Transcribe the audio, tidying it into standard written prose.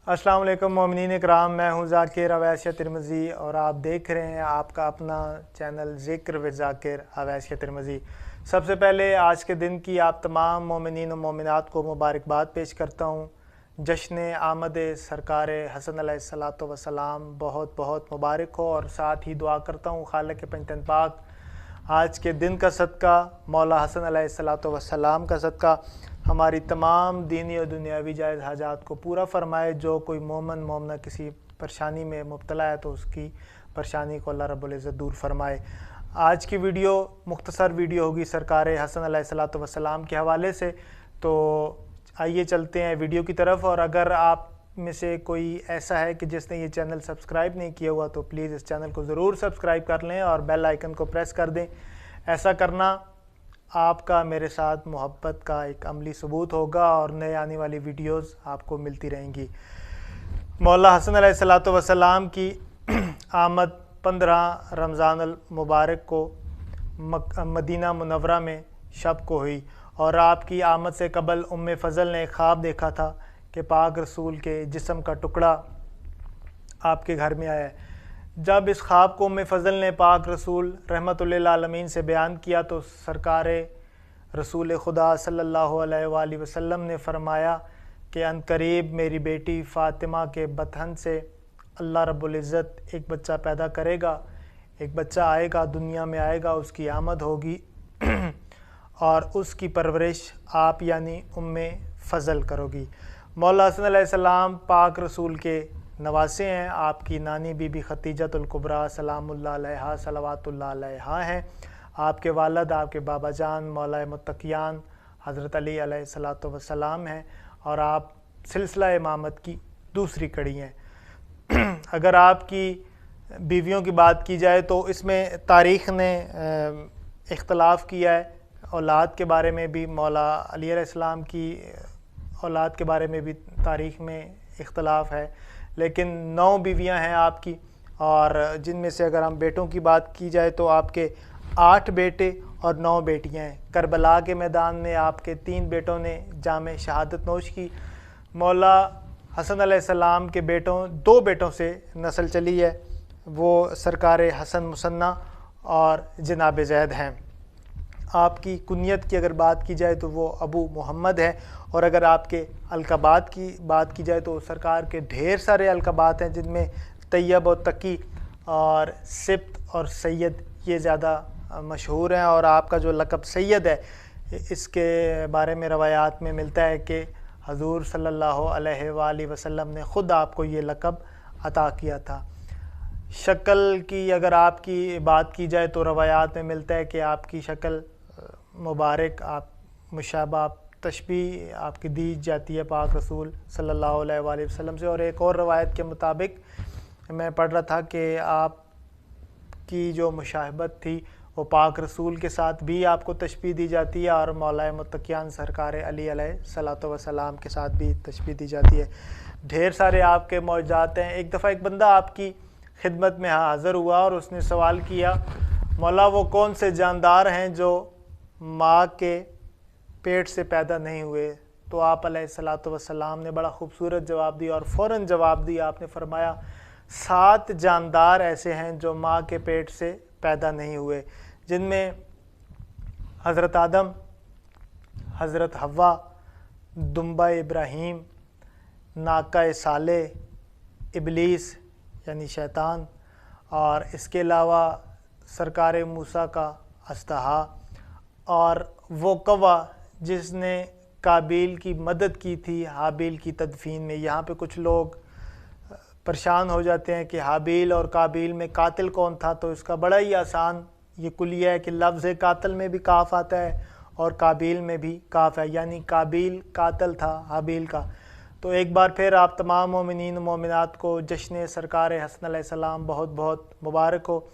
अस्सलाम वालेकुम मोमिनीन इकराम, मैं हूँ ज़ाकिर अवैस तिरमिज़ी और आप देख रहे हैं आपका अपना चैनल ज़िक्र विद ज़ाकिर अवैस तिरमिज़ी। सबसे पहले आज के दिन की आप तमाम मोमिनीन और मोमिनात को मुबारकबाद पेश करता हूँ। जश्न आमद सरकार हसन अलैहिस्सलातु वस्सलाम बहुत बहुत मुबारक हो, और साथ ही दुआ करता हूँ खालिक पंजतन पाक आज के दिन का सदका, मौला हसन अलैहिस्सलातु वस्सलाम का सदका हमारी तमाम दीनी और दुनियावी जायज़ हाजात को पूरा फरमाए। जो कोई मोमन मोमना किसी परेशानी में मुब्तला है तो उसकी परेशानी को अल्लाह रब्बुल इज़्ज़त दूर फरमाए। आज की वीडियो मुख्तसर वीडियो होगी सरकार हसन अलैहिस्सलातु वस्सलाम के हवाले से, तो आइए चलते हैं वीडियो की तरफ। और अगर आप में से कोई ऐसा है कि जिसने ये चैनल सब्सक्राइब नहीं किया हुआ तो प्लीज़ इस चैनल को ज़रूर सब्सक्राइब कर लें और बेल आइकन को प्रेस कर दें। ऐसा करना आपका मेरे साथ मोहब्बत का एक अमली सबूत होगा और नए आने वाली वीडियोस आपको मिलती रहेंगी। मौला हसन अलैहिस्सलातु वस्सलाम की आमद 15 रमज़ान अल मुबारक को मदीना मुनव्वरा में शब को हुई, और आपकी आमद से कबल उम्मे फ़ज़ल ने ख्वाब देखा था कि पाक रसूल के जिस्म का टुकड़ा आपके घर में आया है। जब इस ख्वाब को उम्मे फ़ज़ल ने पाक रसूल रहमतुल्लिल आलमीन से बयान किया तो सरकार रसूल खुदा सल्लल्लाहु अलैहि वसल्लम ने फ़रमाया कि अनकरीब मेरी बेटी फ़ातिमा के बतन से अल्लाह रब्बुल इज़्ज़त एक बच्चा पैदा करेगा, एक बच्चा आएगा, दुनिया में आएगा, उसकी आमद होगी और उसकी परवरिश आप यानी उम्मे फ़ज़ल करोगी। मौला हसन अलैहिस्सलाम पाक रसूल के नवासे हैं। आपकी नानी बीबी खतीजतुल कुबरा सलामुल्लाह अलैहा सलवातुल्लाह अलैहा हैं। आपके वालिद आपके बाबा जान मौला मुत्तकियान हज़रत अली अलैहिस्सलातु वस्सलाम हैं, और आप सिलसिला इमामत की दूसरी कड़ी हैं। अगर आपकी बीवियों की बात की जाए तो इसमें तारीख़ ने इख्तलाफ किया है। औलाद के बारे में भी मौला अली अलैहिस्सलाम की औलाद के बारे में भी तारीख़ में इख्तलाफ है, लेकिन 9 बीवियां हैं आपकी, और जिनमें से अगर हम बेटों की बात की जाए तो आपके 8 बेटे और 9 बेटियां हैं। करबला के मैदान में आपके 3 बेटों ने जाम शहादत नोश की। मौला हसन अलैहिस्सलाम के 2 बेटों से नस्ल चली है, वो सरकार हसन मुसन्ना और जनाब ज़ैद हैं। आपकी कुनियत की अगर बात की जाए तो वो अबू मोहम्मद है, और अगर आपके अलक़ाबात की बात की जाए तो सरकार के ढेर सारे अलक़ाबात हैं, जिनमें तैयब और तकी और सिब्त और सैयद ये ज़्यादा मशहूर हैं। और आपका जो लक़ब सैयद है, इसके बारे में रवायात में मिलता है कि हजूर सल्लल्लाहु अलैहि वसल्लम ने ख़ुद आपको ये लक़ब अता किया था। शक्ल की अगर आपकी बात की जाए तो रवायात में मिलता है कि आपकी शक्ल मुबारक, आप मुशाबा तशबीह आपकी दी जाती है पाक रसूल सल्लल्लाहु अलैहि वसल्लम से। और एक और रवायत के मुताबिक मैं पढ़ रहा था कि आपकी जो मुशाहबत थी वो पाक रसूल के साथ भी आपको तशबीह दी जाती है, और मौला मुत्तकियान सरकार अली अलैहिस्सलातु वस्सलाम के साथ भी तशबीह दी जाती है। ढेर सारे आपके मौजूद हैं। एक दफ़ा एक बंदा आपकी खिदमत में हाज़िर हुआ और उसने सवाल किया, मौला वो कौन से जानदार हैं जो माँ के पेट से पैदा नहीं हुए? तो आप अलैहिस्सलातु वस्सलाम ने बड़ा खूबसूरत जवाब दिया, और फ़ौरन जवाब दिया। आपने फरमाया 7 जानदार ऐसे हैं जो माँ के पेट से पैदा नहीं हुए, जिनमें हज़रत आदम, हज़रत हव्वा, दुम्बा इब्राहीम, नाका साले, इबलीस यानी शैतान, और इसके अलावा सरकार मूसा का अस्तहा, और वो कौवा जिसने काबिल की मदद की थी हाबिल की तदफीन में। यहाँ पे कुछ लोग परेशान हो जाते हैं कि हाबिल और काबिल में कातिल कौन था, तो इसका बड़ा ही आसान ये कुलिया है कि लफ्ज़ कातिल में भी काफ आता है और काबिल में भी काफ है, यानी काबिल कातिल था हाबिल का। तो एक बार फिर आप तमाम मोमिनीन मोमिनात को जश्न सरकार हसन अलैहिस्सलाम बहुत बहुत मुबारक हो।